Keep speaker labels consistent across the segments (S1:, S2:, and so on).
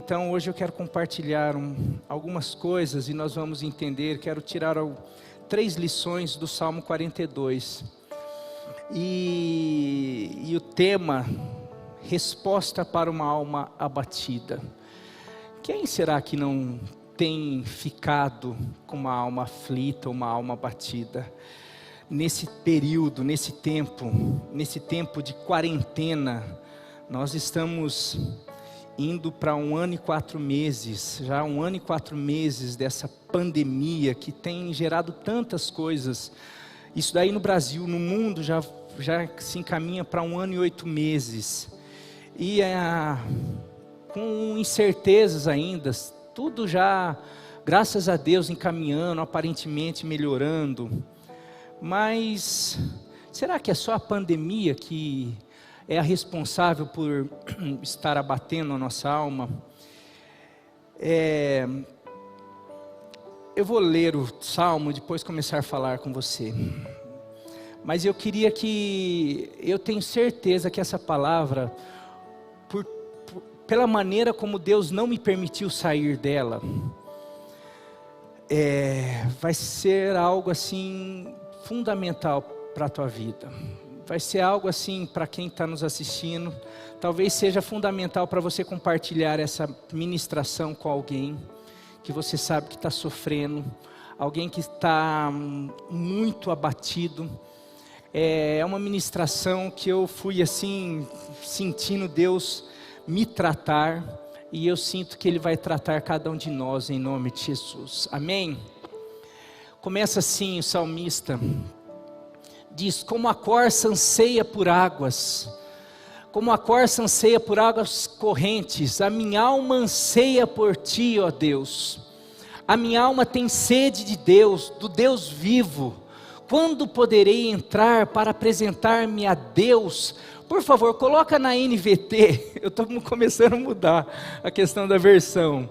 S1: Então hoje eu quero compartilhar algumas coisas e nós vamos entender, quero tirar 3 lições do Salmo 42. E o tema, resposta para uma alma abatida. Quem será que não tem ficado com uma alma aflita, uma alma abatida? Nesse período, nesse tempo de quarentena, nós estamos indo para 1 ano e 4 meses, já 1 ano e 4 meses dessa pandemia que tem gerado tantas coisas. Isso daí no Brasil, no mundo já se encaminha para 1 ano e 8 meses. E com incertezas ainda, tudo já, graças a Deus, encaminhando, aparentemente melhorando. Mas será que é só a pandemia que é a responsável por estar abatendo a nossa alma? Eu vou ler o Salmo e depois começar a falar com você. Mas eu tenho certeza que essa palavra, pela maneira como Deus não me permitiu sair dela, vai ser algo assim fundamental para a tua vida. Vai ser algo assim para quem está nos assistindo. Talvez seja fundamental para você compartilhar essa ministração com alguém que você sabe que está sofrendo, alguém que está muito abatido. É uma ministração que eu fui assim, sentindo Deus me tratar, e eu sinto que Ele vai tratar cada um de nós em nome de Jesus, amém? Começa assim o salmista, diz: como a corça anseia por águas, como a corça anseia por águas correntes, a minha alma anseia por Ti, ó Deus. A minha alma tem sede de Deus, do Deus vivo. Quando poderei entrar para apresentar-me a Deus? Por favor, coloca na NVT, eu estou começando a mudar a questão da versão.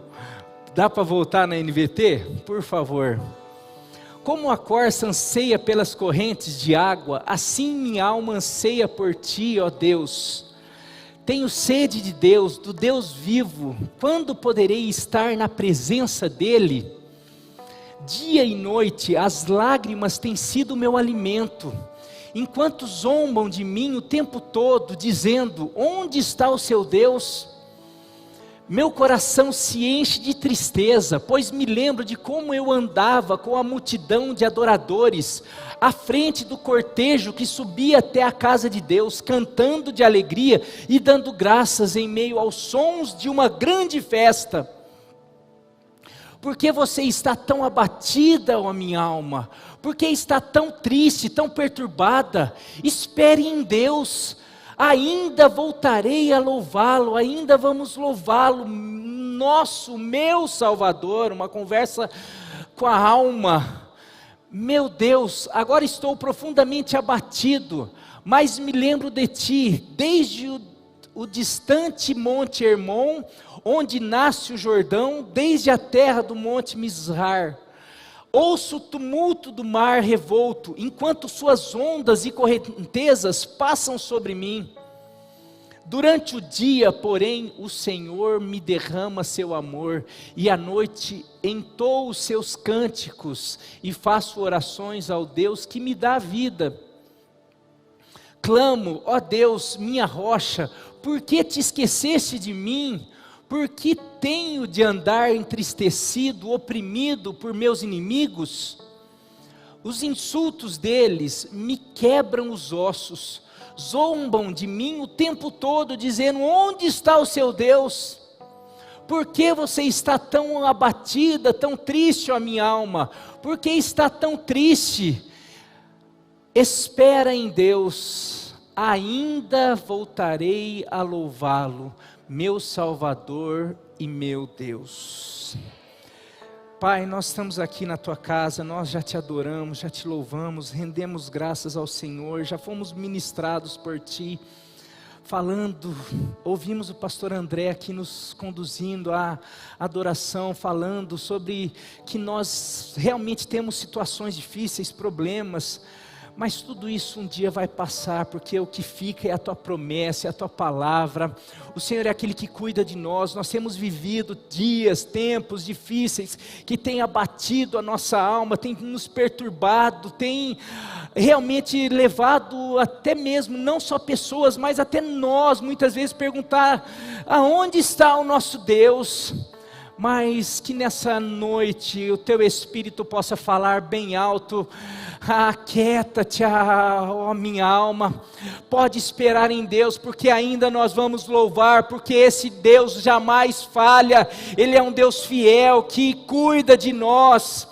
S1: Dá para voltar na NVT? Por favor. Como a corça anseia pelas correntes de água, assim minha alma anseia por Ti, ó Deus. Tenho sede de Deus, do Deus vivo. Quando poderei estar na presença dEle? Dia e noite as lágrimas têm sido o meu alimento, enquanto zombam de mim o tempo todo, dizendo: onde está o seu Deus? Meu coração se enche de tristeza, pois me lembro de como eu andava com a multidão de adoradores, à frente do cortejo que subia até a casa de Deus, cantando de alegria e dando graças em meio aos sons de uma grande festa. Por que você está tão abatida, ó minha alma? Por que está tão triste, tão perturbada? Espere em Deus, ainda voltarei a louvá-lo, ainda vamos louvá-lo, meu Salvador. Uma conversa com a alma. Meu Deus, agora estou profundamente abatido, mas me lembro de Ti, desde o distante Monte Hermon, onde nasce o Jordão, desde a terra do Monte Mizar. Ouço o tumulto do mar revolto, enquanto suas ondas e correntezas passam sobre mim. Durante o dia, porém, o Senhor me derrama seu amor, e à noite entoo os seus cânticos, e faço orações ao Deus que me dá vida. Clamo: ó Deus, minha rocha, por que te esqueceste de mim? Por que tenho de andar entristecido, oprimido por meus inimigos? Os insultos deles me quebram os ossos, zombam de mim o tempo todo, dizendo: onde está o seu Deus? Por que você está tão abatida, tão triste, ó minha alma? Por que está tão triste? Espera em Deus, ainda voltarei a louvá-lo, meu Salvador e meu Deus. Pai, nós estamos aqui na Tua casa, nós já Te adoramos, já Te louvamos, rendemos graças ao Senhor, já fomos ministrados por Ti. falando, ouvimos o pastor André aqui nos conduzindo à adoração, falando sobre que nós realmente temos situações difíceis, problemas, mas tudo isso um dia vai passar, porque o que fica é a tua promessa, é a tua palavra. O Senhor é aquele que cuida de nós. Nós temos vivido dias, tempos difíceis, que tem abatido a nossa alma, tem nos perturbado, tem realmente levado até mesmo, não só pessoas, mas até nós, muitas vezes perguntar, aonde está o nosso Deus? Mas que nessa noite o teu Espírito possa falar bem alto, aquieta-te, ó minha alma, pode esperar em Deus, porque ainda nós vamos louvar, porque esse Deus jamais falha, Ele é um Deus fiel, que cuida de nós,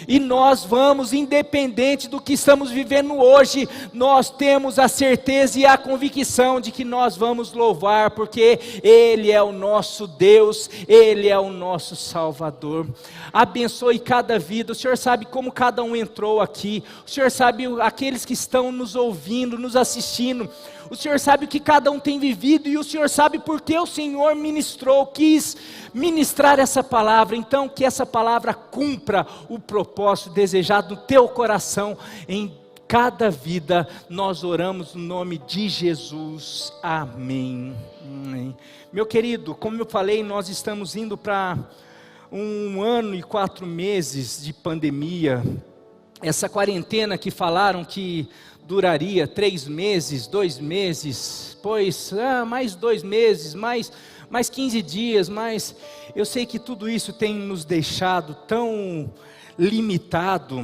S1: e nós vamos, independente do que estamos vivendo hoje, nós temos a certeza e a convicção de que nós vamos louvar, porque Ele é o nosso Deus, Ele é o nosso Salvador. Abençoe cada vida. O Senhor sabe como cada um entrou aqui, o Senhor sabe aqueles que estão nos ouvindo, nos assistindo, o Senhor sabe o que cada um tem vivido, e o Senhor sabe porque o Senhor ministrou, quis ministrar essa palavra. Então que essa palavra cumpra o propósito desejado no teu coração, em cada vida. Nós oramos no nome de Jesus, amém. Amém. Meu querido, como eu falei, nós estamos indo para 1 ano e 4 meses de pandemia. Essa quarentena que falaram que duraria 3 meses, 2 meses, pois mais 2 meses, mais 15 dias, mas eu sei que tudo isso tem nos deixado tão limitado.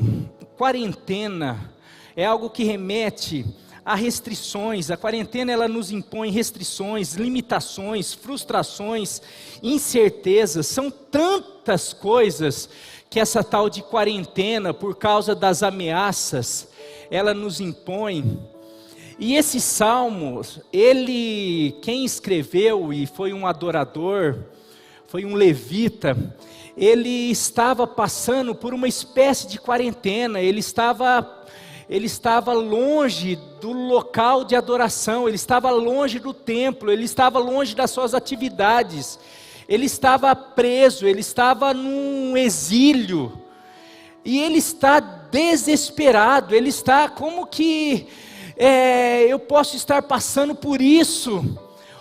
S1: Quarentena é algo que remete a restrições. A quarentena, ela nos impõe restrições, limitações, frustrações, incertezas. São tantas coisas que essa tal de quarentena, por causa das ameaças, ela nos impõe. E esse salmo, quem escreveu e foi um adorador, foi um levita, ele estava passando por uma espécie de quarentena. Ele estava longe do local de adoração, ele estava longe do templo, ele estava longe das suas atividades, ele estava preso, ele estava num exílio, e ele está desesperado. Ele está, como que eu posso estar passando por isso?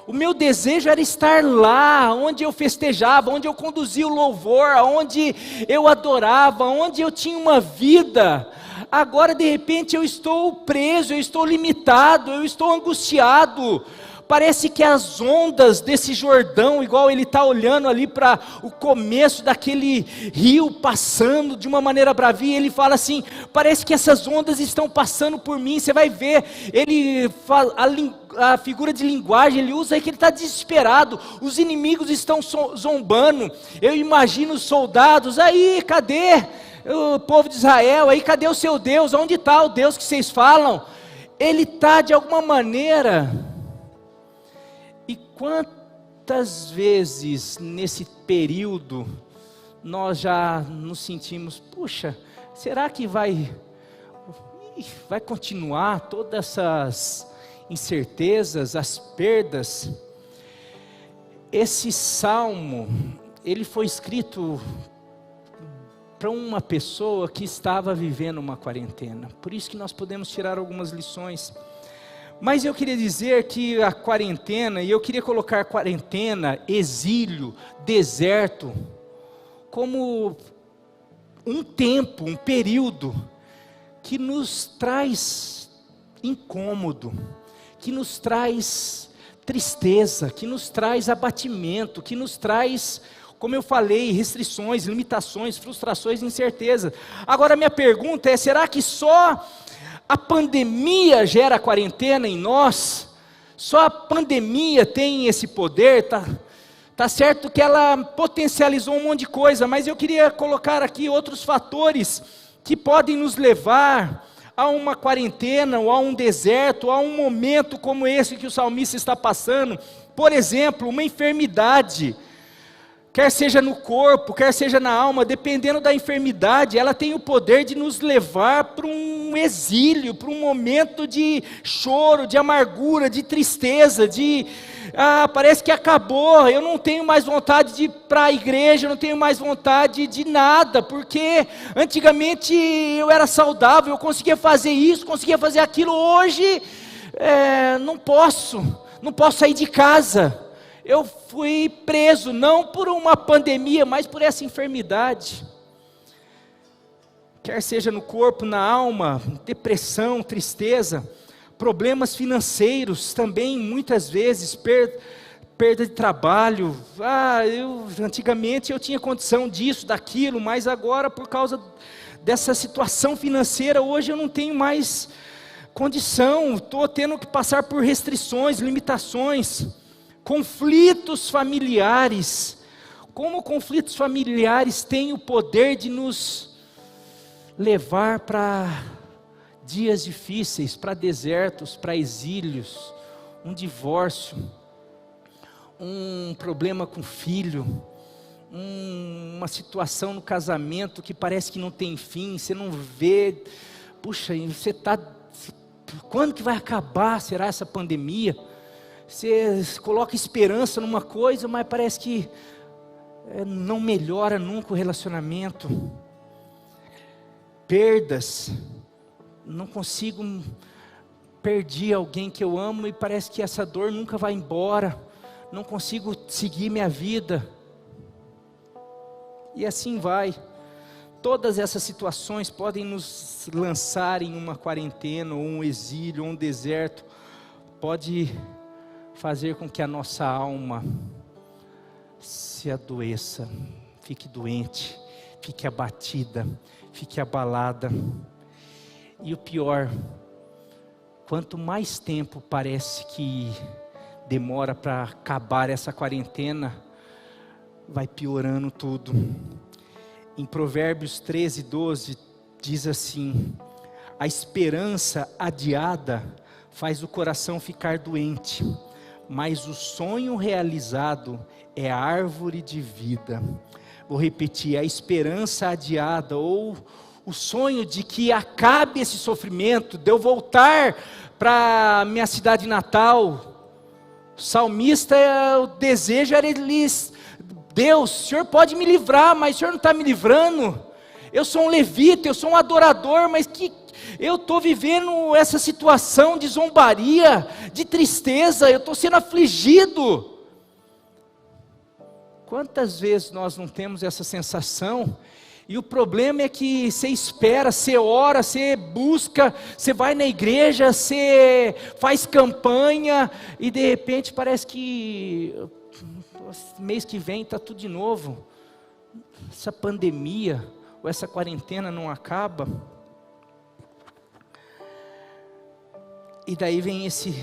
S1: O meu desejo era estar lá, onde eu festejava, onde eu conduzia o louvor, onde eu adorava, onde eu tinha uma vida. Agora de repente eu estou preso, eu estou limitado, eu estou angustiado. Parece que as ondas desse Jordão, igual ele está olhando ali para o começo daquele rio passando de uma maneira bravia, ele fala assim, parece que essas ondas estão passando por mim. Você vai ver, ele fala, a figura de linguagem, ele usa aí que ele está desesperado, os inimigos estão zombando. Eu imagino os soldados, aí cadê o povo de Israel, aí cadê o seu Deus, onde está o Deus que vocês falam? Ele está de alguma maneira. E quantas vezes nesse período nós já nos sentimos, puxa, será que vai continuar todas essas incertezas, as perdas? Esse salmo, ele foi escrito para uma pessoa que estava vivendo uma quarentena. Por isso que nós podemos tirar algumas lições. Mas eu queria dizer que a quarentena, e eu queria colocar quarentena, exílio, deserto, como um tempo, um período, que nos traz incômodo, que nos traz tristeza, que nos traz abatimento, que nos traz, como eu falei, restrições, limitações, frustrações, incerteza. Agora minha pergunta é, será que só a pandemia gera quarentena em nós? Só a pandemia tem esse poder? Tá certo que ela potencializou um monte de coisa, mas eu queria colocar aqui outros fatores que podem nos levar a uma quarentena, ou a um deserto, ou a um momento como esse que o salmista está passando. Por exemplo, uma enfermidade. quer seja no corpo, quer seja na alma, dependendo da enfermidade, ela tem o poder de nos levar para um exílio, para um momento de choro, de amargura, de tristeza, parece que acabou, eu não tenho mais vontade de ir para a igreja, eu não tenho mais vontade de nada, porque antigamente eu era saudável, eu conseguia fazer isso, conseguia fazer aquilo, hoje não posso sair de casa. Eu fui preso, não por uma pandemia, mas por essa enfermidade. Quer seja no corpo, na alma, depressão, tristeza, problemas financeiros também, muitas vezes, perda de trabalho. Antigamente eu tinha condição disso, daquilo, mas agora por causa dessa situação financeira, hoje eu não tenho mais condição, estou tendo que passar por restrições, limitações. Conflitos familiares, como conflitos familiares têm o poder de nos levar para dias difíceis, para desertos, para exílios, um divórcio, um problema com o filho, uma situação no casamento que parece que não tem fim, você não vê, puxa, você está, quando que vai acabar, será essa pandemia? Você coloca esperança numa coisa, mas parece que não melhora nunca o relacionamento. Perdas, não consigo, perdi alguém que eu amo e parece que essa dor nunca vai embora, não consigo seguir minha vida. E assim vai. Todas essas situações podem nos lançar em uma quarentena, ou um exílio, ou um deserto. Pode fazer com que a nossa alma se adoeça, fique doente, fique abatida, fique abalada. E o pior, quanto mais tempo parece que demora para acabar essa quarentena, vai piorando tudo. Em Provérbios 13:12 diz assim: a esperança adiada faz o coração ficar doente, mas o sonho realizado é a árvore de vida. Vou repetir: a esperança adiada, ou o sonho de que acabe esse sofrimento, de eu voltar para minha cidade natal. O salmista, o desejo era Deus, o Senhor pode me livrar, mas o Senhor não está me livrando. Eu sou um levita, eu sou um adorador, mas eu estou vivendo essa situação de zombaria, de tristeza, eu estou sendo afligido. Quantas vezes nós não temos essa sensação? E o problema é que você espera, você ora, você busca, você vai na igreja, você faz campanha, e de repente parece que mês que vem está tudo de novo. Essa pandemia, ou essa quarentena não acaba. E daí vem esses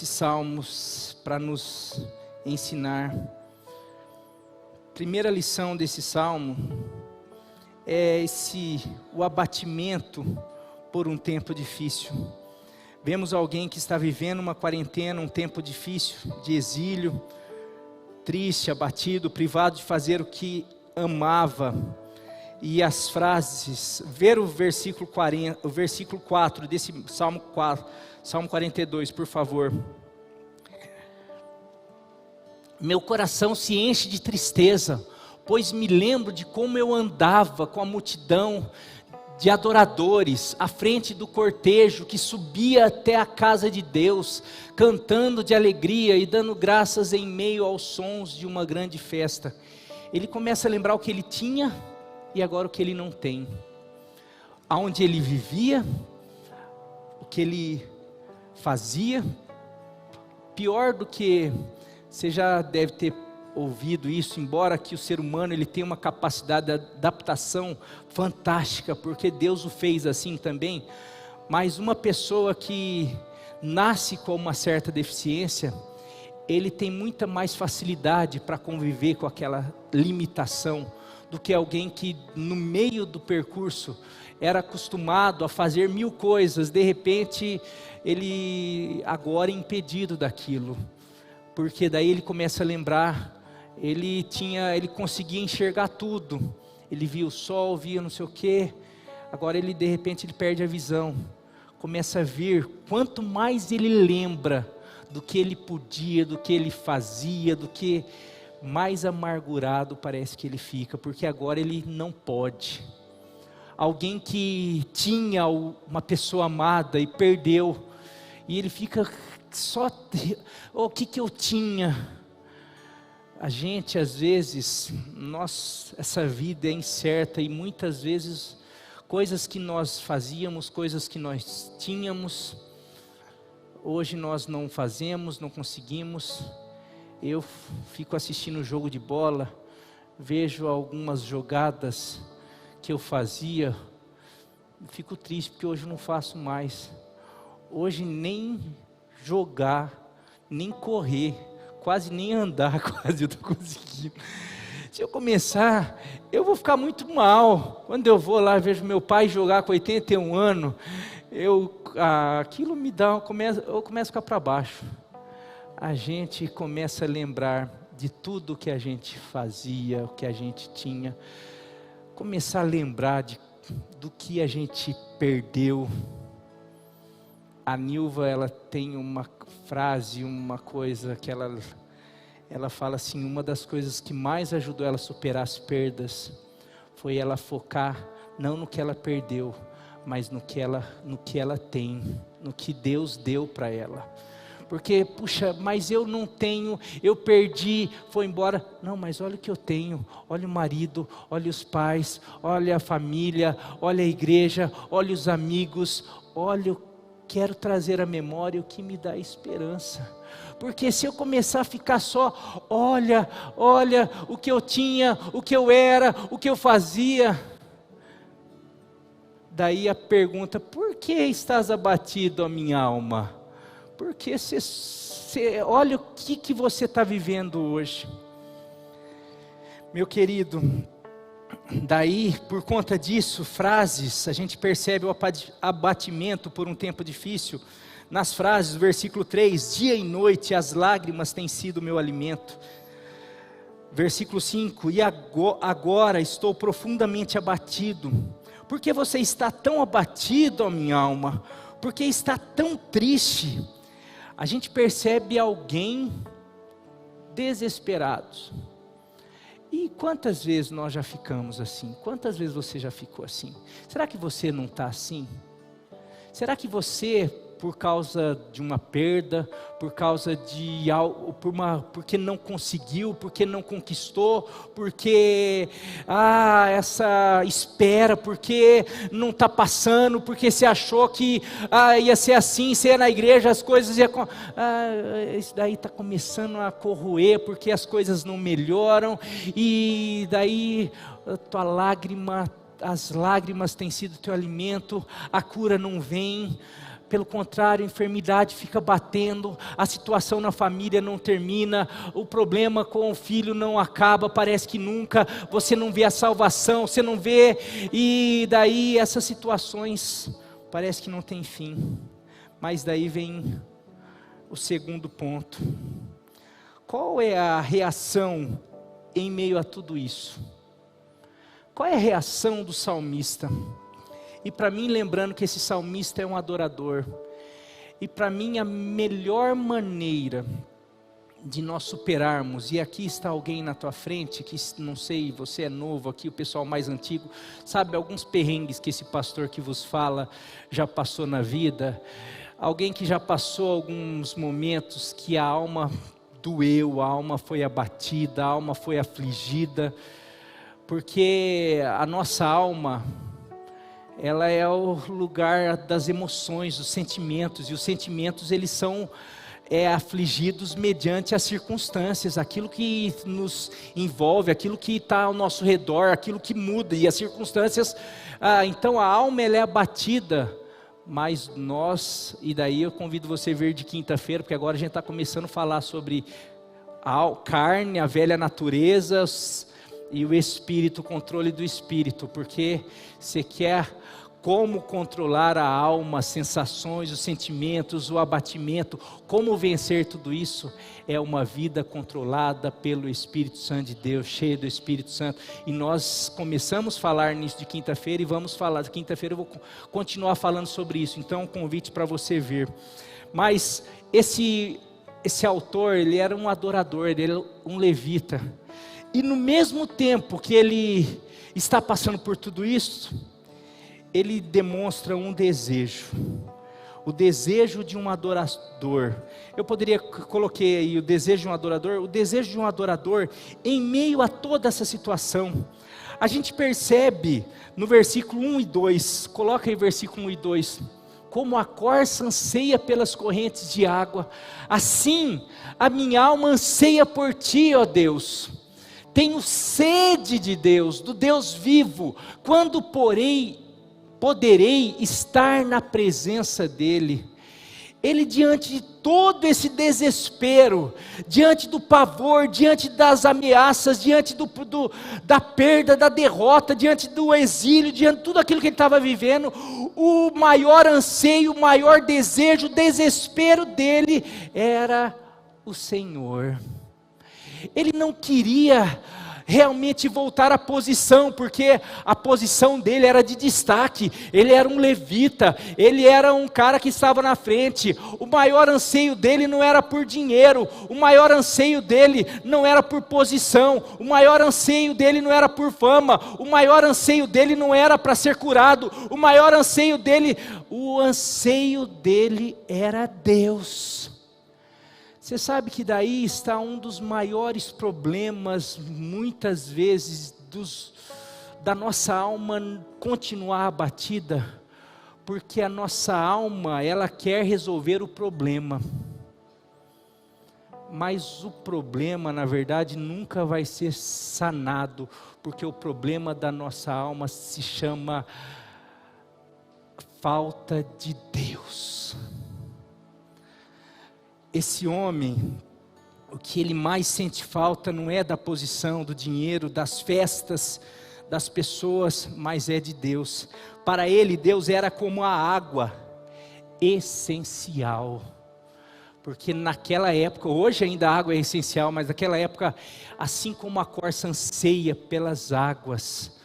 S1: salmos para nos ensinar. Primeira lição desse salmo é o abatimento por um tempo difícil. Vemos alguém que está vivendo uma quarentena, um tempo difícil, de exílio, triste, abatido, privado de fazer o que amava. E as frases, ver o versículo 4 desse Salmo 42, por favor. Meu coração se enche de tristeza, pois me lembro de como eu andava com a multidão de adoradores à frente do cortejo que subia até a casa de Deus, cantando de alegria e dando graças em meio aos sons de uma grande festa. Ele começa a lembrar o que ele tinha e agora o que ele não tem, aonde ele vivia, o que ele fazia. Pior do que, você já deve ter ouvido isso, embora que o ser humano ele tenha uma capacidade de adaptação fantástica, porque Deus o fez assim também, mas uma pessoa que nasce com uma certa deficiência, ele tem muita mais facilidade para conviver com aquela limitação, do que alguém que no meio do percurso era acostumado a fazer 1000 coisas, de repente ele agora é impedido daquilo, porque daí ele começa a lembrar Ele conseguia enxergar tudo. Ele via o sol, via não sei o quê. Agora de repente ele perde a visão. Começa a vir, quanto mais ele lembra do que ele podia, do que ele fazia, do que mais amargurado parece que ele fica, porque agora ele não pode. Alguém que tinha uma pessoa amada e perdeu, e ele fica só, o que eu tinha? A gente às vezes, essa vida é incerta e muitas vezes coisas que nós fazíamos, coisas que nós tínhamos, hoje nós não fazemos, não conseguimos. Eu fico assistindo o jogo de bola, vejo algumas jogadas que eu fazia, fico triste porque hoje não faço mais. Hoje nem jogar, nem correr, quase nem andar, quase eu estou conseguindo. Se eu começar, eu vou ficar muito mal. Quando eu vou lá, vejo meu pai jogar com 81 anos, aquilo me dá, eu começo a ficar para baixo. A gente começa a lembrar de tudo que a gente fazia, o que a gente tinha, começar a lembrar do que a gente perdeu. A Nilva, ela tem uma frase, uma coisa que ela fala assim, uma das coisas que mais ajudou ela a superar as perdas, foi ela focar, não no que ela perdeu, mas no que ela tem, no que Deus deu para ela. Porque, puxa, mas eu não tenho, eu perdi, foi embora. Não, mas olha o que eu tenho, olha o marido, olha os pais, olha a família, olha a igreja, olha os amigos, olha, eu quero trazer à memória o que me dá esperança. Porque se eu começar a ficar só, olha o que eu tinha, o que eu era, o que eu fazia. Daí a pergunta, por que estás abatido, ó minha alma? Porque olha o que você está vivendo hoje. Meu querido, daí por conta disso, frases, a gente percebe o abatimento por um tempo difícil. Nas frases, versículo 3, dia e noite as lágrimas têm sido meu alimento. Versículo 5, e agora estou profundamente abatido. Por que você está tão abatido, ó minha alma? Por que está tão triste? A gente percebe alguém desesperado. E quantas vezes nós já ficamos assim? Quantas vezes você já ficou assim? Será que você não está assim? Será que você, por causa de uma perda, por causa de algo, porque não conseguiu, porque não conquistou, porque essa espera, porque não está passando, porque você achou que ia ser assim, você ia na igreja, as coisas isso daí está começando a corroer, porque as coisas não melhoram, e daí as lágrimas têm sido teu alimento, a cura não vem. Pelo contrário, a enfermidade fica batendo, a situação na família não termina, o problema com o filho não acaba, parece que nunca, você não vê a salvação, você não vê, e daí essas situações parece que não tem fim. Mas daí vem o segundo ponto. Qual é a reação em meio a tudo isso? Qual é a reação do salmista? E para mim, lembrando que esse salmista é um adorador, e para mim a melhor maneira de nós superarmos, e aqui está alguém na tua frente, que não sei, você é novo aqui, o pessoal mais antigo, sabe alguns perrengues que esse pastor que vos fala já passou na vida, alguém que já passou alguns momentos que a alma doeu, a alma foi abatida, a alma foi afligida, porque a nossa alma, ela é o lugar das emoções, dos sentimentos, e os sentimentos eles são afligidos mediante as circunstâncias, aquilo que nos envolve, aquilo que está ao nosso redor, aquilo que muda, e as circunstâncias, então a alma ela é abatida, mas nós, e daí eu convido você a vir de quinta-feira, porque agora a gente está começando a falar sobre a carne, a velha natureza, e o espírito, o controle do espírito, porque você quer como controlar a alma, as sensações, os sentimentos, o abatimento, como vencer tudo isso, é uma vida controlada pelo Espírito Santo de Deus, cheia do Espírito Santo. E nós começamos a falar nisso de quinta-feira e vamos falar, de quinta-feira eu vou continuar falando sobre isso, então um convite para você ver. Mas esse autor, ele era um adorador, ele era um levita, e no mesmo tempo que ele está passando por tudo isso, ele demonstra um desejo, o desejo de um adorador. Eu coloquei aí o desejo de um adorador em meio a toda essa situação. A gente percebe no versículo 1 e 2, coloca aí versículo 1 e 2, como a corça anseia pelas correntes de água, assim a minha alma anseia por ti, ó Deus. Tenho sede de Deus, do Deus vivo. Quando poderei estar na presença dEle. Ele, diante de todo esse desespero, diante do pavor, diante das ameaças, diante da perda, da derrota, diante do exílio, diante de tudo aquilo que ele estava vivendo, o maior anseio, o maior desejo, o desespero dele era o Senhor. Ele não queria realmente voltar à posição, porque a posição dele era de destaque, ele era um levita, ele era um cara que estava na frente. O maior anseio dele não era por dinheiro, o maior anseio dele não era por posição, o maior anseio dele não era por fama, o maior anseio dele não era para ser curado, o anseio dele era Deus. Você sabe que daí está um dos maiores problemas, muitas vezes, da nossa alma continuar abatida, porque a nossa alma, ela quer resolver o problema, mas o problema, na verdade, nunca vai ser sanado, porque o problema da nossa alma se chama falta de Deus. Esse homem, o que ele mais sente falta não é da posição, do dinheiro, das festas, das pessoas, mas é de Deus. Para ele, Deus era como a água, essencial. Porque naquela época, hoje ainda a água é essencial, mas naquela época, assim como a corça anseia pelas águas,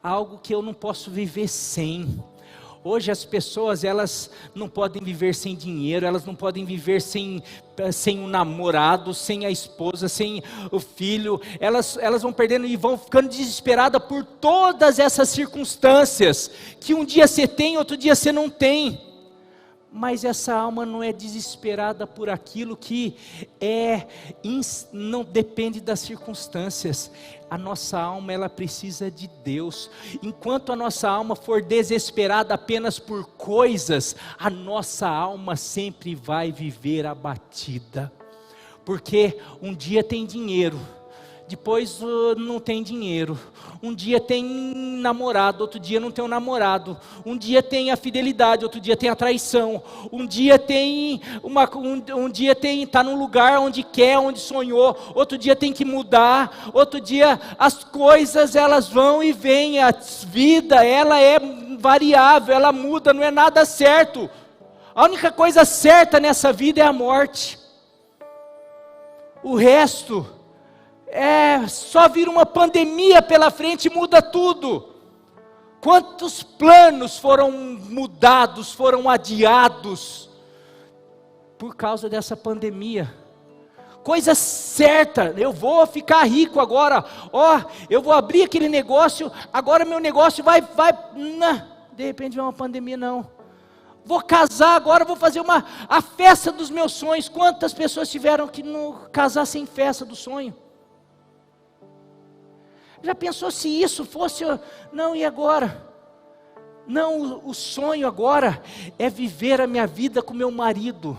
S1: algo que eu não posso viver sem. Hoje as pessoas, elas não podem viver sem dinheiro, elas não podem viver sem um namorado, sem a esposa, sem o filho, elas vão perdendo e vão ficando desesperadas por todas essas circunstâncias, que um dia você tem, outro dia você não tem. Mas essa alma não é desesperada por aquilo que não depende das circunstâncias. A nossa alma, ela precisa de Deus. Enquanto a nossa alma for desesperada apenas por coisas, a nossa alma sempre vai viver abatida. Porque um dia tem dinheiro, depois não tem dinheiro. Um dia tem namorado, outro dia não tem um namorado. Um dia tem a fidelidade, outro dia tem a traição. Um dia tá num lugar onde quer, onde sonhou. Outro dia tem que mudar. Outro dia as coisas, elas vão e vêm. A vida, ela é variável, ela muda, não é nada certo. A única coisa certa nessa vida é a morte. O resto só vir uma pandemia pela frente, muda tudo. Quantos planos foram mudados, foram adiados por causa dessa pandemia? Coisa certa, eu vou ficar rico agora, eu vou abrir aquele negócio, agora meu negócio vai, de repente vem uma pandemia, não. Vou casar agora, vou fazer a festa dos meus sonhos. Quantas pessoas tiveram que casar sem festa do sonho? Já pensou se isso fosse, não, e agora? Não, o sonho agora é viver a minha vida com meu marido.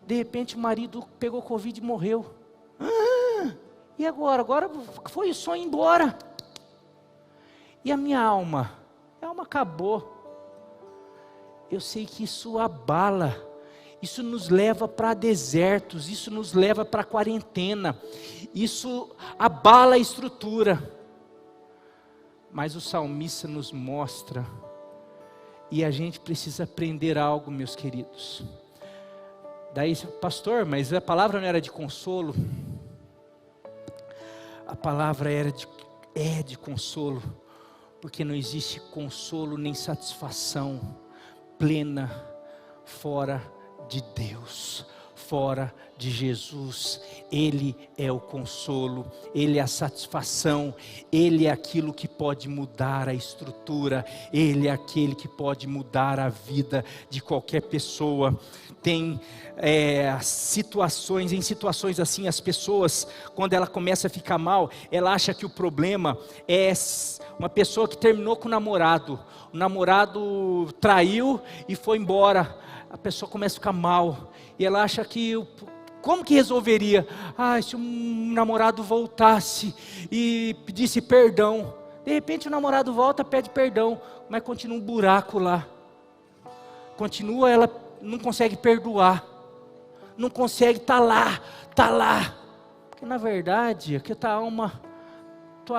S1: De repente o marido pegou Covid e morreu. E agora? Agora foi o sonho embora. E a minha alma? A alma acabou. Eu sei que isso abala. Isso nos leva para desertos, isso nos leva para quarentena, isso abala a estrutura. Mas o salmista nos mostra E a gente precisa aprender algo, meus queridos. Daí, pastor, mas a palavra não era de consolo? A palavra é de consolo, porque não existe consolo nem satisfação plena fora de Deus, fora de Jesus. Ele é o consolo, Ele é a satisfação, Ele é aquilo que pode mudar a estrutura, Ele é aquele que pode mudar a vida de qualquer pessoa. Tem situações assim, as pessoas, quando ela começa a ficar mal, ela acha que o problema é uma pessoa que terminou com o namorado traiu e foi embora, a pessoa começa a ficar mal, e ela acha que, como que resolveria? Se um namorado voltasse e pedisse perdão, de repente o namorado volta, pede perdão, mas continua um buraco lá, ela não consegue perdoar, não consegue, tá lá, porque na verdade, que tua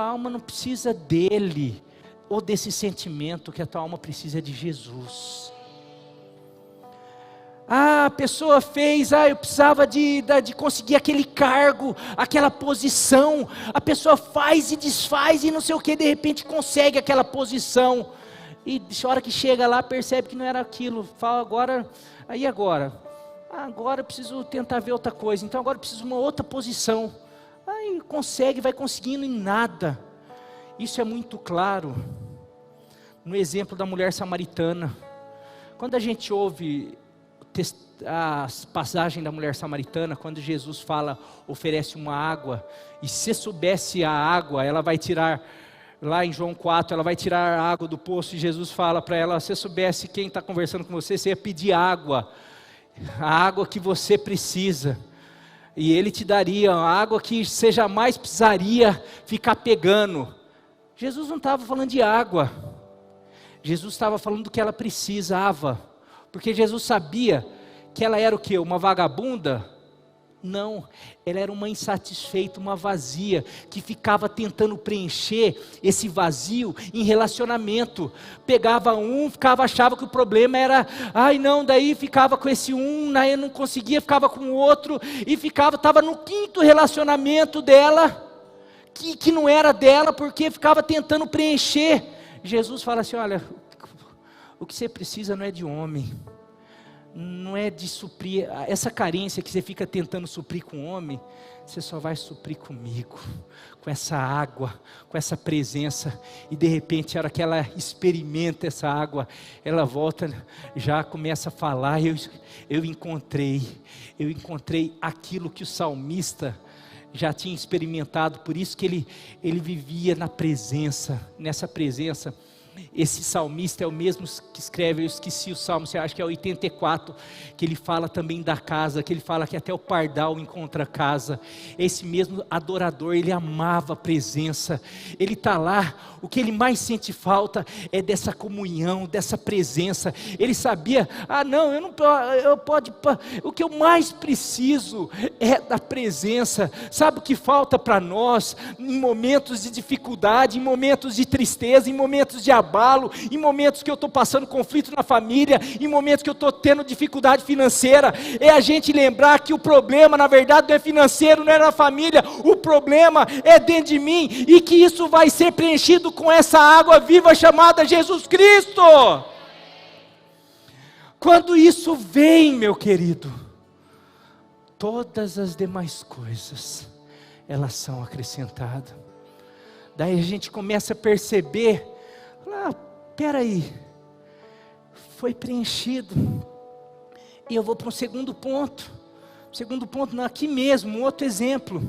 S1: alma não precisa dele, ou desse sentimento, que a tua alma precisa de Jesus. A pessoa fez, eu precisava de conseguir aquele cargo, aquela posição, a pessoa faz e desfaz e não sei o que, de repente consegue aquela posição, e a hora que chega lá percebe que não era aquilo, fala agora eu preciso tentar ver outra coisa, então agora eu preciso de uma outra posição, aí consegue, vai conseguindo em nada. Isso é muito claro no exemplo da mulher samaritana. Quando a gente ouve a passagem da mulher samaritana, quando Jesus fala, oferece uma água, e se soubesse a água, ela vai tirar, lá em João 4, ela vai tirar a água do poço, e Jesus fala para ela, se soubesse quem está conversando com você, você ia pedir água, a água que você precisa, e Ele te daria a água que você jamais precisaria ficar pegando. Jesus não estava falando de água, Jesus estava falando do que ela precisava, porque Jesus sabia que ela era o quê? Uma vagabunda? Não, ela era uma insatisfeita, uma vazia, que ficava tentando preencher esse vazio em relacionamento. Pegava achava que o problema era, daí ficava com esse daí não conseguia, ficava com o outro, e estava no quinto relacionamento dela, que não era dela, porque ficava tentando preencher. Jesus fala assim, olha, o que você precisa não é de homem, não é de suprir, essa carência que você fica tentando suprir com o homem, você só vai suprir comigo, com essa água, com essa presença, e de repente a hora que ela experimenta essa água, ela volta, já começa a falar, eu encontrei aquilo que o salmista já tinha experimentado, por isso que ele vivia nessa presença. Esse salmista é o mesmo que escreve, eu esqueci o salmo, você acha que é 84, que ele fala também da casa, que ele fala que até o pardal encontra casa. Esse mesmo adorador, ele amava a presença, ele está lá, o que ele mais sente falta é dessa comunhão, dessa presença. Ele sabia, o que eu mais preciso é da presença. Sabe o que falta para nós, em momentos de dificuldade, em momentos de tristeza, em momentos de abalo, em momentos que eu estou passando conflito na família, em momentos que eu estou tendo dificuldade financeira, é a gente lembrar que o problema na verdade não é financeiro, não é na família, o problema é dentro de mim, e que isso vai ser preenchido com essa água viva chamada Jesus Cristo. Quando isso vem, meu querido, todas as demais coisas, elas são acrescentadas. Daí a gente começa a perceber, peraí, foi preenchido, e eu vou para um segundo ponto, aqui mesmo, um outro exemplo,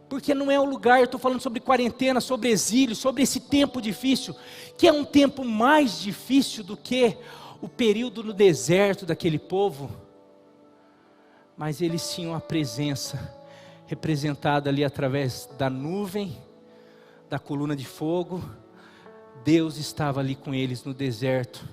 S1: porque não é o lugar, eu estou falando sobre quarentena, sobre exílio, sobre esse tempo difícil, que é um tempo mais difícil do que o período no deserto daquele povo, mas eles tinham a presença, representada ali através da nuvem, da coluna de fogo. Deus estava ali com eles no deserto.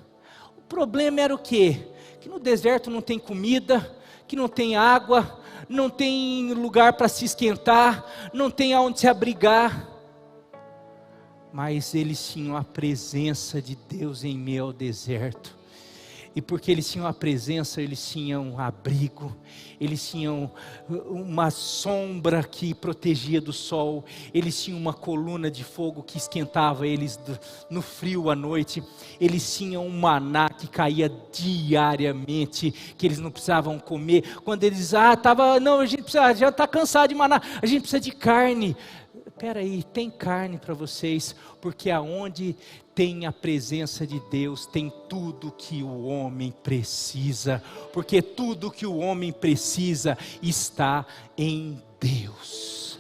S1: O problema era o quê? Que no deserto não tem comida, que não tem água, não tem lugar para se esquentar, não tem aonde se abrigar. mas eles tinham a presença de Deus em meio ao deserto. E porque eles tinham a presença, eles tinham abrigo, eles tinham uma sombra que protegia do sol, eles tinham uma coluna de fogo que esquentava eles no frio à noite, eles tinham um maná que caía diariamente, que eles não precisavam comer. Quando eles, a gente precisa, já está cansado de maná, a gente precisa de carne. Espera aí, tem carne para vocês, porque aonde tem a presença de Deus, tem tudo que o homem precisa, porque tudo que o homem precisa está em Deus.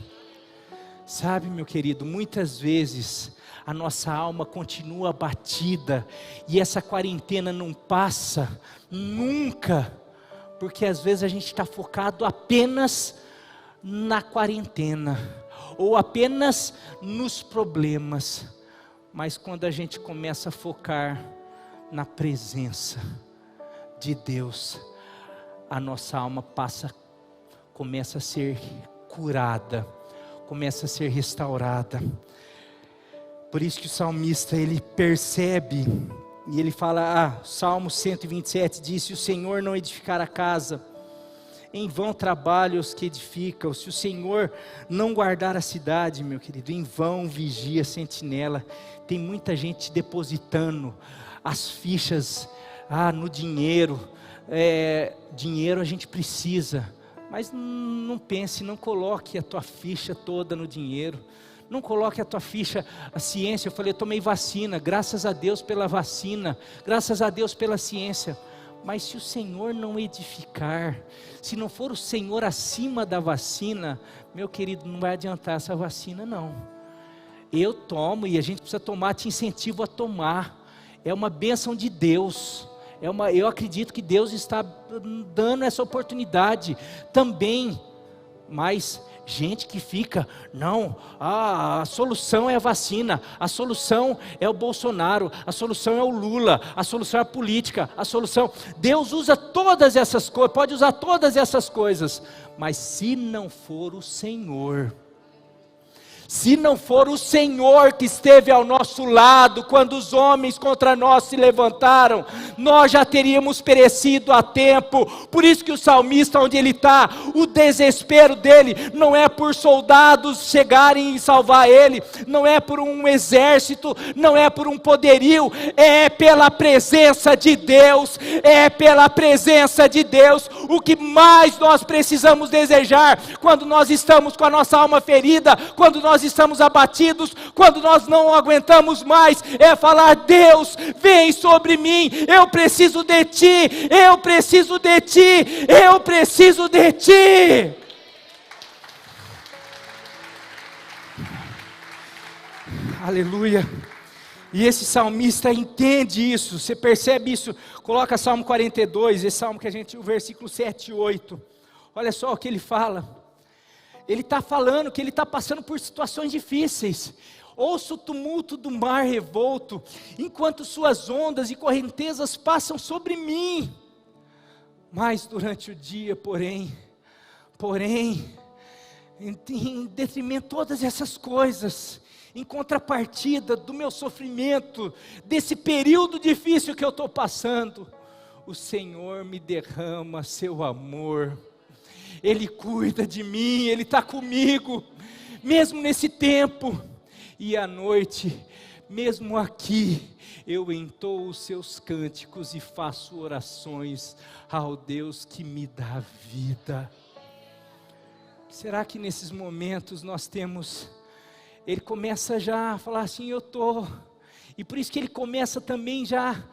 S1: Sabe, meu querido, muitas vezes a nossa alma continua abatida, e essa quarentena não passa nunca, porque às vezes a gente está focado apenas na quarentena, ou apenas nos problemas. Mas quando a gente começa a focar na presença de Deus, a nossa alma começa a ser curada, começa a ser restaurada. Por isso que o salmista, ele percebe, e ele fala, Salmo 127 diz: se o Senhor não edificar a casa, em vão trabalham os que edificam. Se o Senhor não guardar a cidade, meu querido, em vão vigia a sentinela. Tem muita gente depositando as fichas no dinheiro. Dinheiro a gente precisa, mas não pense, não coloque a tua ficha toda no dinheiro. Não coloque a tua ficha, a ciência. Eu falei, eu tomei vacina, graças a Deus pela vacina, graças a Deus pela ciência. Mas se o Senhor não edificar, se não for o Senhor acima da vacina, meu querido, não vai adiantar essa vacina não. Eu tomo, e a gente precisa tomar, te incentivo a tomar. É uma bênção de Deus. Eu acredito que Deus está dando essa oportunidade também. Mas gente que fica, não, a solução é a vacina, a solução é o Bolsonaro, a solução é o Lula, a solução é a política, a solução, Deus usa todas essas coisas, pode usar todas essas coisas, mas se não for o Senhor, se não for o Senhor que esteve ao nosso lado, quando os homens contra nós se levantaram, nós já teríamos perecido há tempo. Por isso que o salmista, onde ele está, o desespero dele não é por soldados chegarem e salvar ele, não é por um exército, não é por um poderio, é pela presença de Deus, é pela presença de Deus. O que mais nós precisamos desejar, quando nós estamos com a nossa alma ferida, quando nós estamos abatidos, quando nós não aguentamos mais, é falar: Deus, vem sobre mim, eu preciso de Ti, eu preciso de Ti, eu preciso de Ti. Aleluia. E esse salmista entende isso, você percebe isso? Coloca Salmo 42, esse salmo que a gente, o versículo 7 e 8, olha só o que ele fala. Ele está falando que ele está passando por situações difíceis. Ouço o tumulto do mar revolto, enquanto suas ondas e correntezas passam sobre mim. Mas durante o dia, porém, em detrimento de todas essas coisas, em contrapartida do meu sofrimento, desse período difícil que eu estou passando, o Senhor me derrama seu amor. Ele cuida de mim, Ele está comigo, mesmo nesse tempo. E à noite, mesmo aqui, eu entoo os seus cânticos e faço orações ao Deus que me dá vida. Será que nesses momentos nós temos... Ele começa já a falar assim, eu estou... E por isso que ele começa também já a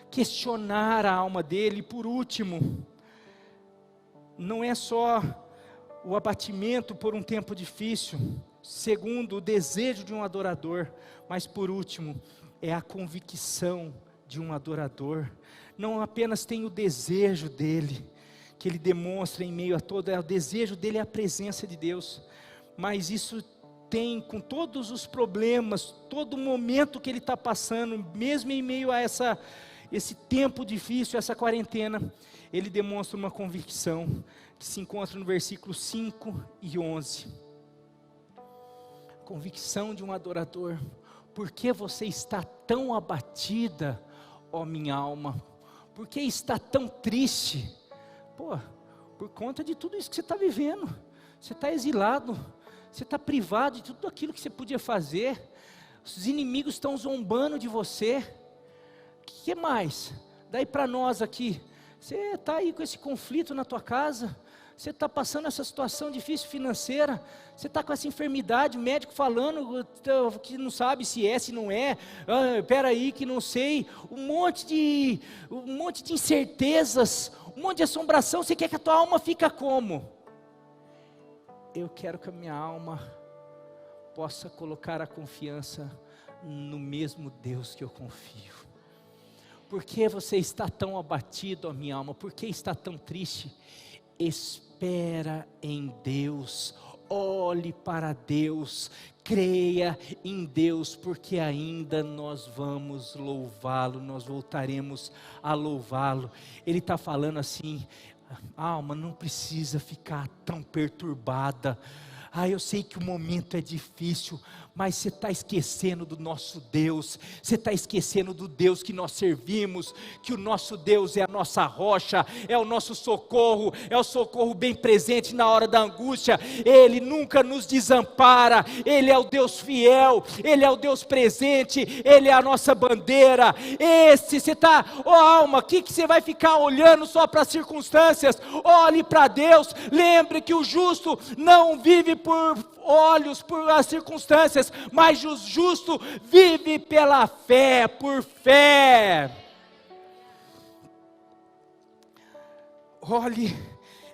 S1: questionar a alma dele. E por último... não é só o abatimento por um tempo difícil, segundo o desejo de um adorador, mas por último, é a convicção de um adorador. Não apenas tem o desejo dele, que ele demonstra em meio a todo, o desejo dele é a presença de Deus, mas isso tem com todos os problemas, todo momento que ele está passando, mesmo em meio a esse tempo difícil, essa quarentena, ele demonstra uma convicção, que se encontra no versículo 5 e 11, convicção de um adorador, por que você está tão abatida, ó minha alma? Por que está tão triste? Pô, por conta de tudo isso que você está vivendo. Você está exilado, você está privado de tudo aquilo que você podia fazer. Os inimigos estão zombando de você. O que mais? Daí para nós aqui, você está aí com esse conflito na tua casa, você está passando essa situação difícil financeira, você está com essa enfermidade, o médico falando que não sabe se é, se não é, espera aí que não sei, um monte de incertezas, um monte de assombração. Você quer que a tua alma fique como? Eu quero que a minha alma possa colocar a confiança no mesmo Deus que eu confio. Por que você está tão abatido, ó minha alma? Por que está tão triste? Espera em Deus, olhe para Deus, creia em Deus, porque ainda nós vamos louvá-lo, nós voltaremos a louvá-lo. Ele está falando assim: alma, não precisa ficar tão perturbada. Eu sei que o momento é difícil, mas você está esquecendo do nosso Deus, você está esquecendo do Deus que nós servimos, que o nosso Deus é a nossa rocha, é o nosso socorro, é o socorro bem presente na hora da angústia. Ele nunca nos desampara, Ele é o Deus fiel, Ele é o Deus presente, Ele é a nossa bandeira. Você está, alma, o que você vai ficar olhando só para as circunstâncias? Olhe para Deus, lembre que o justo não vive por olhos, por as circunstâncias, mas o justo vive pela fé, por fé. Olhe,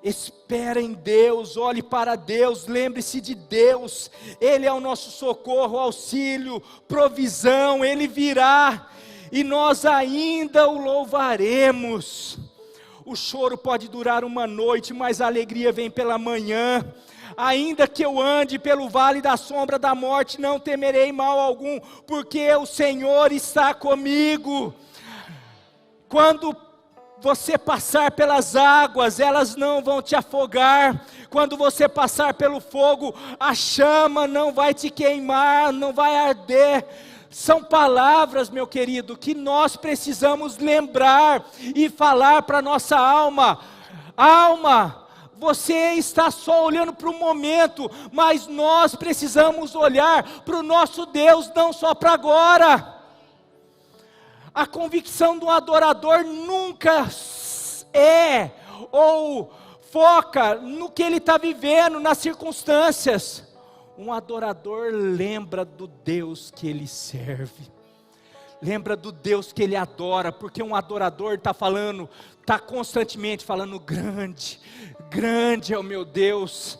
S1: espera em Deus, olhe para Deus, lembre-se de Deus. Ele é o nosso socorro, auxílio, provisão. Ele virá e nós ainda o louvaremos. O choro pode durar uma noite, mas a alegria vem pela manhã. Ainda que eu ande pelo vale da sombra da morte, não temerei mal algum, porque o Senhor está comigo. Quando você passar pelas águas, elas não vão te afogar. Quando você passar pelo fogo, a chama não vai te queimar, não vai arder. São palavras, meu querido, que nós precisamos lembrar e falar para a nossa alma. Alma, você está só olhando para o momento, mas nós precisamos olhar para o nosso Deus, não só para agora. A convicção do adorador nunca é ou foca no que ele está vivendo, nas circunstâncias. Um adorador lembra do Deus que ele serve, lembra do Deus que ele adora, porque um adorador está constantemente falando: grande, grande é o meu Deus,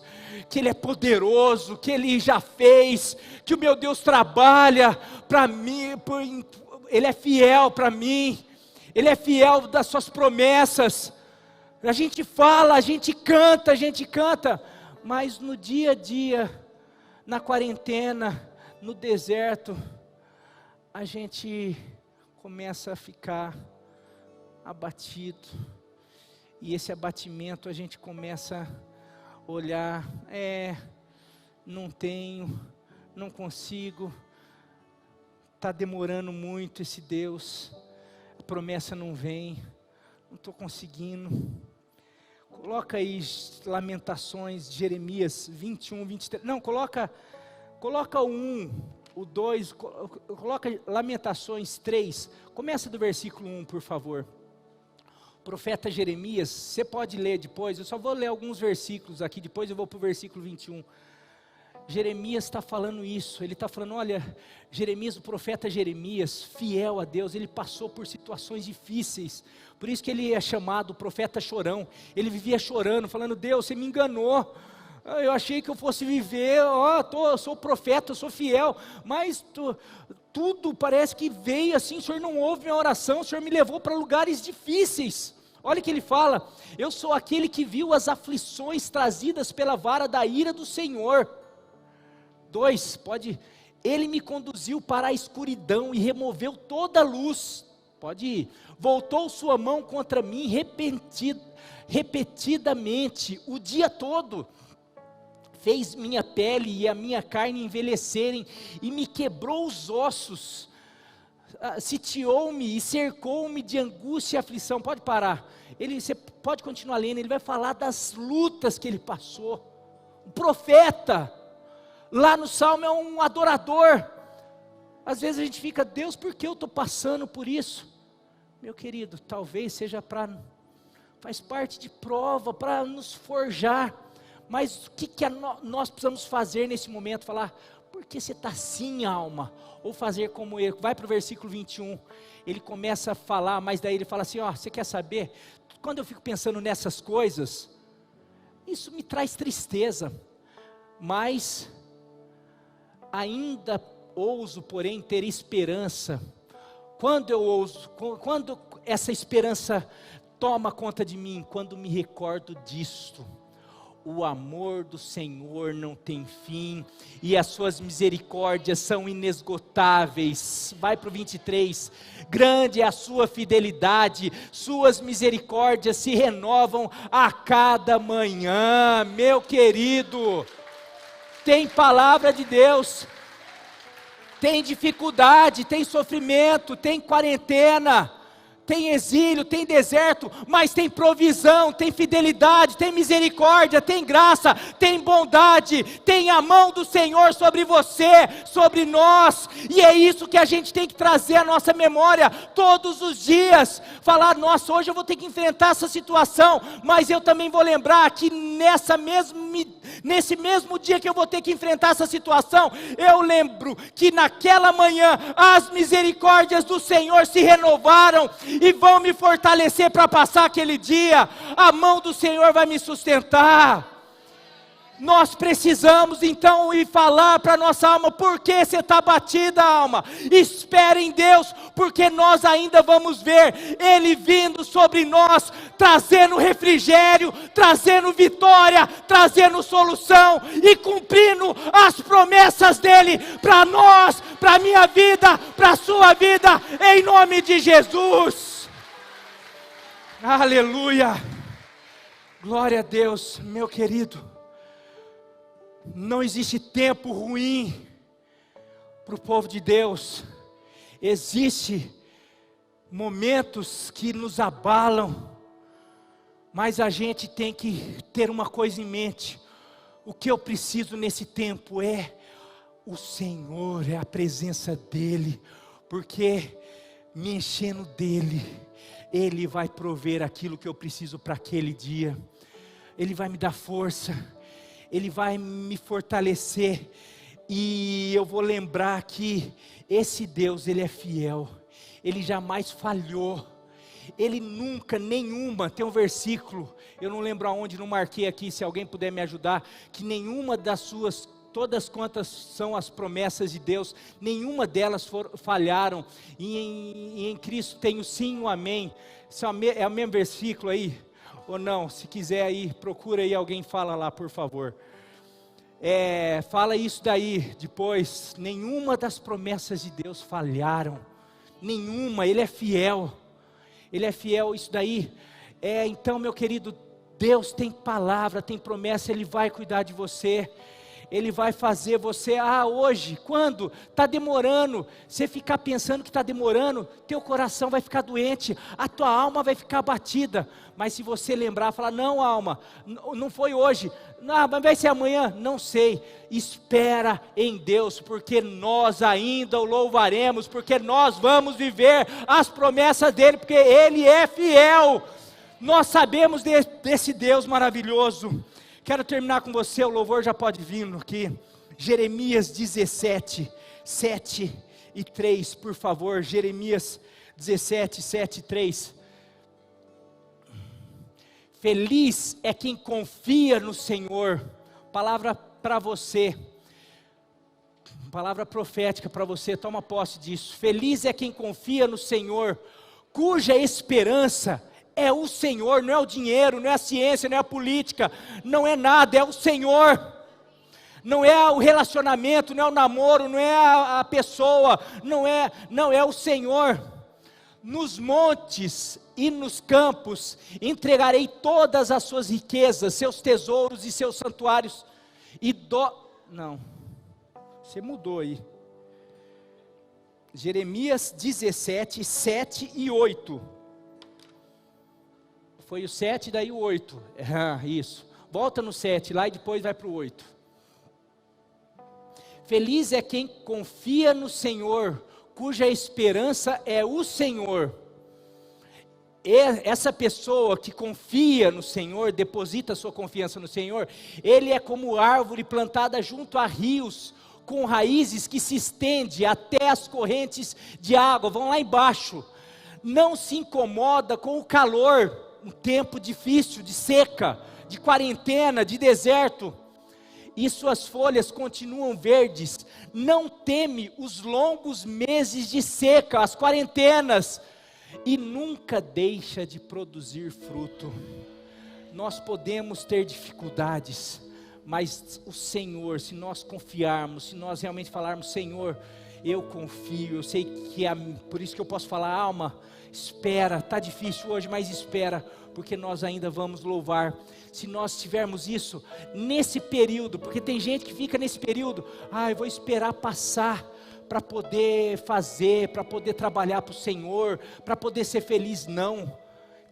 S1: que Ele é poderoso, que Ele já fez, que o meu Deus trabalha para mim, Ele é fiel para mim, Ele é fiel das suas promessas. A gente fala, a gente canta, mas no dia a dia, na quarentena, no deserto, a gente começa a ficar abatido, e esse abatimento a gente começa a olhar: não tenho, não consigo, está demorando muito esse Deus, a promessa não vem, não estou conseguindo. Coloca aí Lamentações, Jeremias 21, 23, não, coloca o 1, o 2, coloca Lamentações 3, começa do versículo 1, por favor. O profeta Jeremias, você pode ler depois, eu só vou ler alguns versículos aqui, depois eu vou para o versículo 21. Jeremias está falando isso, ele está falando: olha, Jeremias, o profeta Jeremias, fiel a Deus, ele passou por situações difíceis, por isso que ele é chamado o profeta chorão. Ele vivia chorando, falando: Deus, você me enganou, eu achei que eu fosse viver, eu sou profeta, eu sou fiel, mas tudo parece que veio assim, o Senhor não ouve minha oração, o Senhor me levou para lugares difíceis. Olha o que ele fala: eu sou aquele que viu as aflições trazidas pela vara da ira do Senhor. 2, ele me conduziu para a escuridão e removeu toda a luz. Pode ir. Voltou sua mão contra mim repetidamente, o dia todo. fez minha pele e a minha carne envelhecerem, e me quebrou os ossos, sitiou-me e cercou-me de angústia e aflição. Pode parar, você pode continuar lendo, ele vai falar das lutas que ele passou. O profeta, lá no Salmo, é um adorador. Às vezes a gente fica, Deus, por que eu estou passando por isso? Meu querido, talvez seja faz parte de prova, para nos forjar. Mas o que nós precisamos fazer nesse momento? Falar, por que você está assim, alma? Ou fazer como ele, vai para o versículo 21, ele começa a falar, mas daí ele fala assim, você quer saber? Quando eu fico pensando nessas coisas, isso me traz tristeza, mas ainda ouso, porém, ter esperança. Quando essa esperança toma conta de mim, quando me recordo disto: o amor do Senhor não tem fim, e as suas misericórdias são inesgotáveis. Vai para o 23, grande é a sua fidelidade, suas misericórdias se renovam a cada manhã. Meu querido, tem palavra de Deus, tem dificuldade, tem sofrimento, tem quarentena, tem exílio, tem deserto, mas tem provisão, tem fidelidade, tem misericórdia, tem graça, tem bondade, tem a mão do Senhor sobre você, sobre nós, e é isso que a gente tem que trazer à nossa memória todos os dias. Falar, nossa, hoje eu vou ter que enfrentar essa situação, mas eu também vou lembrar que nesse mesmo dia que eu vou ter que enfrentar essa situação, eu lembro que naquela manhã as misericórdias do Senhor se renovaram e vão me fortalecer para passar aquele dia. A mão do Senhor vai me sustentar. Nós precisamos então ir falar para a nossa alma: por que você está batida, alma? Espere em Deus, porque nós ainda vamos ver Ele vindo sobre nós, trazendo refrigério, trazendo vitória, trazendo solução e cumprindo as promessas dEle para nós, para a minha vida, para a sua vida, em nome de Jesus. Aleluia, glória a Deus. Meu querido, não existe tempo ruim para o povo de Deus. Existem momentos que nos abalam, mas a gente tem que ter uma coisa em mente: o que eu preciso nesse tempo é o Senhor, é a presença dEle, porque me enchendo dEle, Ele vai prover aquilo que eu preciso para aquele dia. Ele vai me dar força, Ele vai me fortalecer, e eu vou lembrar que esse Deus, Ele é fiel, Ele jamais falhou, Ele nunca, nenhuma, tem um versículo, eu não lembro aonde, não marquei aqui, se alguém puder me ajudar, que nenhuma das suas, todas quantas são as promessas de Deus, nenhuma delas falharam, e em Cristo tem o sim e o amém. É o mesmo versículo aí? Ou não? Se quiser aí, procura aí, alguém fala lá, por favor. Fala isso daí depois. Nenhuma das promessas de Deus falharam, nenhuma. Ele é fiel, Ele é fiel. Isso daí, então, meu querido, Deus tem palavra, tem promessa. Ele vai cuidar de você, Ele vai fazer você, hoje, quando? Está demorando, você ficar pensando que está demorando, teu coração vai ficar doente, a tua alma vai ficar abatida, mas se você lembrar, falar: não, alma, não foi hoje, não, mas vai ser amanhã, não sei, espera em Deus, porque nós ainda o louvaremos, porque nós vamos viver as promessas dEle, porque Ele é fiel. Nós sabemos desse Deus maravilhoso. Quero terminar com você, o louvor já pode vir aqui, Jeremias 17, 7 e 3, por favor, Jeremias 17, 7 e 3. Feliz é quem confia no Senhor. Palavra para você, palavra profética para você, toma posse disso. Feliz é quem confia no Senhor, cuja esperança é o Senhor, não é o dinheiro, não é a ciência, não é a política, não é nada, é o Senhor. Não é o relacionamento, não é o namoro, não é a pessoa, não é o Senhor. Nos montes e nos campos entregarei todas as suas riquezas, seus tesouros e seus santuários, Não, você mudou aí. Jeremias 17, 7 e 8. Foi o 7, daí o 8. Isso. Volta no 7 lá e depois vai para o 8. Feliz é quem confia no Senhor, cuja esperança é o Senhor. Essa pessoa que confia no Senhor, deposita sua confiança no Senhor, ele é como árvore plantada junto a rios, com raízes que se estende até as correntes de água, vão lá embaixo. Não se incomoda com o calor, um tempo difícil, de seca, de quarentena, de deserto. E suas folhas continuam verdes. Não teme os longos meses de seca, as quarentenas, e nunca deixa de produzir fruto. Nós podemos ter dificuldades, mas o Senhor, se nós confiarmos, se nós realmente falarmos, Senhor, eu confio, eu sei que por isso que eu posso falar, alma, espera, está difícil hoje, mas espera, porque nós ainda vamos louvar. Se nós tivermos isso, nesse período, porque tem gente que fica nesse período, eu vou esperar passar, para poder fazer, para poder trabalhar para o Senhor, para poder ser feliz. Não,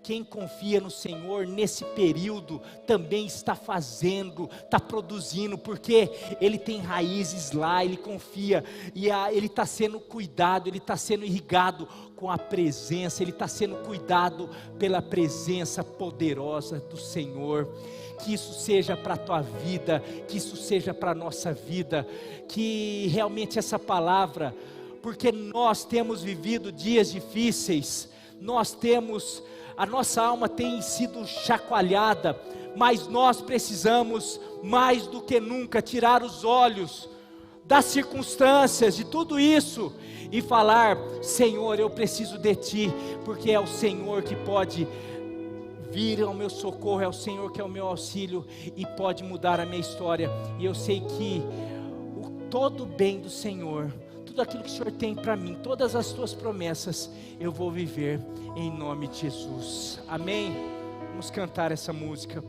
S1: quem confia no Senhor nesse período, também está fazendo, está produzindo, porque ele tem raízes lá, ele confia, e ele está sendo cuidado, ele está sendo irrigado com a presença, ele está sendo cuidado pela presença poderosa do Senhor. Que isso seja para a tua vida, que isso seja para a nossa vida, que realmente essa palavra, porque nós temos vivido dias difíceis, a nossa alma tem sido chacoalhada, mas nós precisamos mais do que nunca tirar os olhos das circunstâncias, de tudo isso, e falar, Senhor, eu preciso de Ti, porque é o Senhor que pode vir ao meu socorro, é o Senhor que é o meu auxílio e pode mudar a minha história. E eu sei que todo o bem do Senhor, tudo aquilo que o Senhor tem para mim, todas as tuas promessas, eu vou viver em nome de Jesus. Amém? Vamos cantar essa música.